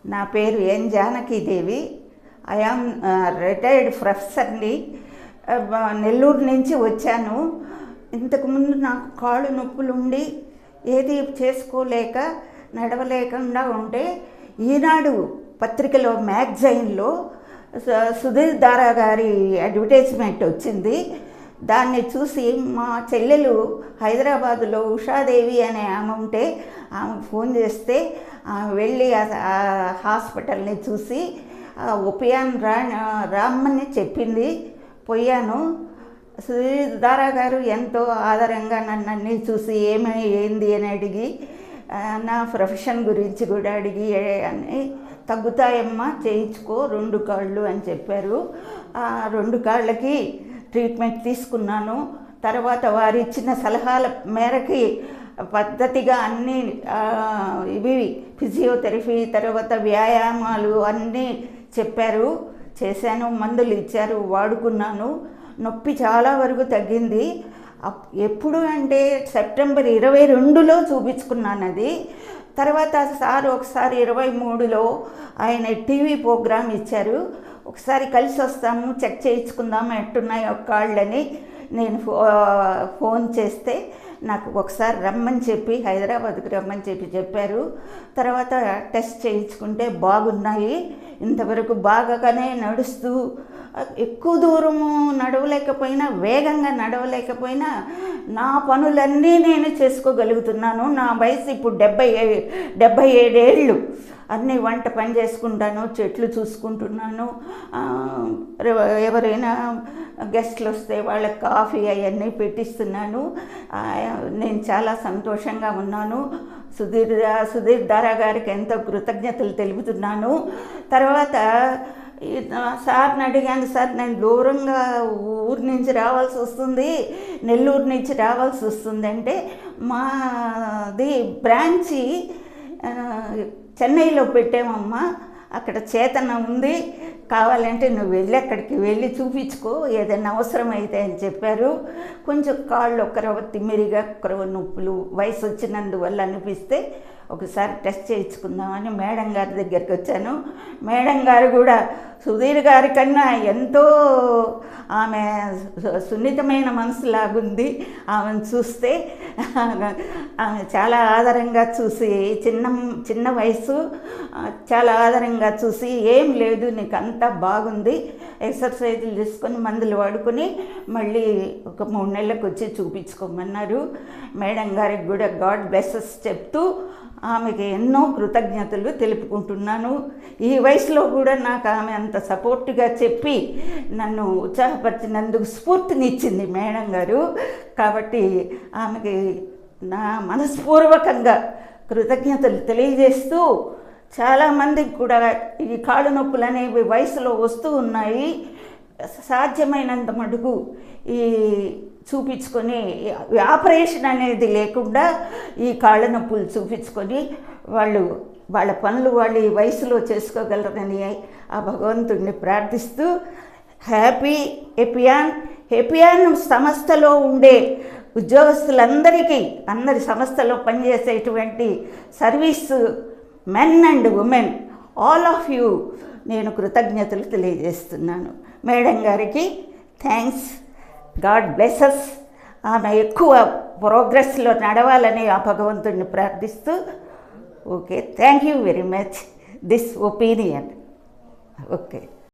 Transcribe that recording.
నా పేరు N Janakidevi. I am retired ప్రొఫెసర్ని. నెల్లూరు నుంచి వచ్చాను. ఇంతకుముందు నాకు కాళ్ళు నొప్పులు ఉండి ఏది చేసుకోలేక నడవలేకుండా ఉంటే ఈనాడు పత్రికలో మ్యాగజైన్లో సుధీర్ దారా గారి అడ్వర్టైజ్మెంట్ వచ్చింది. దాన్ని చూసి మా చెల్లెలు హైదరాబాదులో ఉషాదేవి అనే ఆమె ఉంటే ఆమెకు ఫోన్ చేస్తే ఆమె వెళ్ళి ఆ హాస్పిటల్ని చూసి ఒపియాన్ రామ్మని చెప్పింది. పోయాను. సుధీర్ దారా గారు ఎంతో ఆదరంగా నన్ను అన్నీ చూసి ఏంది అని అడిగి నా ప్రొఫెషన్ గురించి కూడా అడిగి అని తగ్గుతాయమ్మా చేయించుకో 2 కాళ్ళు అని చెప్పారు. ఆ 2 కాళ్ళకి ట్రీట్మెంట్ తీసుకున్నాను. తర్వాత వారు ఇచ్చిన సలహాల మేరకి పద్ధతిగా అన్నీ ఇవి ఫిజియోథెరపీ తర్వాత వ్యాయామాలు అన్నీ చెప్పారు, చేశాను. మందులు ఇచ్చారు, వాడుకున్నాను. నొప్పి చాలా వరకు తగ్గింది. ఎప్పుడు అంటే సెప్టెంబర్ 22లో చూపించుకున్నాను అది. తర్వాత సార్ ఒకసారి 23లో ఆయన టీవీ ప్రోగ్రామ్ ఇచ్చారు. ఒకసారి కలిసి వస్తాము, చెక్ చేయించుకుందాము ఎట్టున్నాయో కాళ్ళని నేను ఫోన్ చేస్తే నాకు ఒకసారి రమ్మని చెప్పి హైదరాబాద్కి రమ్మని చెప్పారు. తర్వాత టెస్ట్ చేయించుకుంటే బాగున్నాయి. ఇంతవరకు బాగానే నడుస్తూ ఎక్కువ దూరము నడవలేకపోయినా వేగంగా నడవలేకపోయినా నా పనులన్నీ నేను చేసుకోగలుగుతున్నాను. నా వయసు ఇప్పుడు 77 ఏళ్ళు. అన్నీ వంట పని చేసుకుంటాను, చెట్లు చూసుకుంటున్నాను. ఎవరైనా గెస్ట్లు వస్తే వాళ్ళకి కాఫీ అవన్నీ పెట్టిస్తున్నాను. నేను చాలా సంతోషంగా ఉన్నాను. సుధీర్ దారా గారికి ఎంతో కృతజ్ఞతలు తెలుపుతున్నాను. తర్వాత సార్ని అడిగాను, సార్ నేను దూరంగా ఊరి నుంచి రావాల్సి వస్తుంది, నెల్లూరు నుంచి రావాల్సి వస్తుంది అంటే మాది బ్రాంచి చెన్నైలో పెట్టామమ్మా, అక్కడ చేతన ఉంది, కావాలంటే నువ్వు వెళ్ళి అక్కడికి వెళ్ళి చూపించుకో ఏదైనా అవసరమైతే అని చెప్పారు. కొంచెం కాళ్ళు ఒకరవ తిమ్మిరిగా ఒకరవ నొప్పులు వయసు వచ్చినందువల్ల అనిపిస్తే ఒకసారి టెస్ట్ చేయించుకుందామని మేడం గారి దగ్గరికి వచ్చాను. మేడం గారు కూడా సుధీర్ గారి కన్నా ఎంతో ఆమె సున్నితమైన మనసులాగుంది. ఆమెను చూస్తే ఆమె చాలా ఆదరంగా చూసి చిన్న వయసు చాలా ఆదరంగా చూసి ఏం లేదు నీకు అంతా బాగుంది, ఎక్సర్సైజులు చేసుకొని మందులు వాడుకొని మళ్ళీ ఒక 3 నెలలకు వచ్చి చూపించుకోమన్నారు. మేడం గారికి కూడా గాడ్ బ్లెస్సెస్ చెప్తూ ఆమెకి ఎన్నో కృతజ్ఞతలు తెలుపుకుంటున్నాను. ఈ వయసులో కూడా నాకు ఆమె అంత సపోర్ట్గా చెప్పి నన్ను ఉత్సాహపరిచినందుకు స్ఫూర్తినిచ్చింది మేడం గారు. కాబట్టి ఆమెకి నా మనస్పూర్వకంగా కృతజ్ఞతలు తెలియజేస్తూ చాలామందికి కూడా ఈ కాళ్ళు నొప్పులు అనేవి వయసులో వస్తూ ఉన్నాయి. సాధ్యమైనంత మటుకు ఈ చూపించుకొని ఆపరేషన్ అనేది లేకుండా ఈ కాళ్ళ నొప్పులు చూపించుకొని వాళ్ళ పనులు వాళ్ళు ఈ వయసులో చేసుకోగలరని ఆ భగవంతుడిని ప్రార్థిస్తూ హెపియాన్ సంస్థలో ఉండే ఉద్యోగస్తులందరికీ అందరి సంస్థలో పనిచేసేటువంటి service men and women all of you నేను కృతజ్ఞతలు తెలియజేస్తున్నాను. మేడం గారికి థ్యాంక్స్, గాడ్ బ్లెస్సెస్. ఆమె ఎక్కువ ప్రోగ్రెస్లో నడవాలని ఆ భగవంతుడిని ప్రార్థిస్తూ okay thank you very much this opinion. Okay.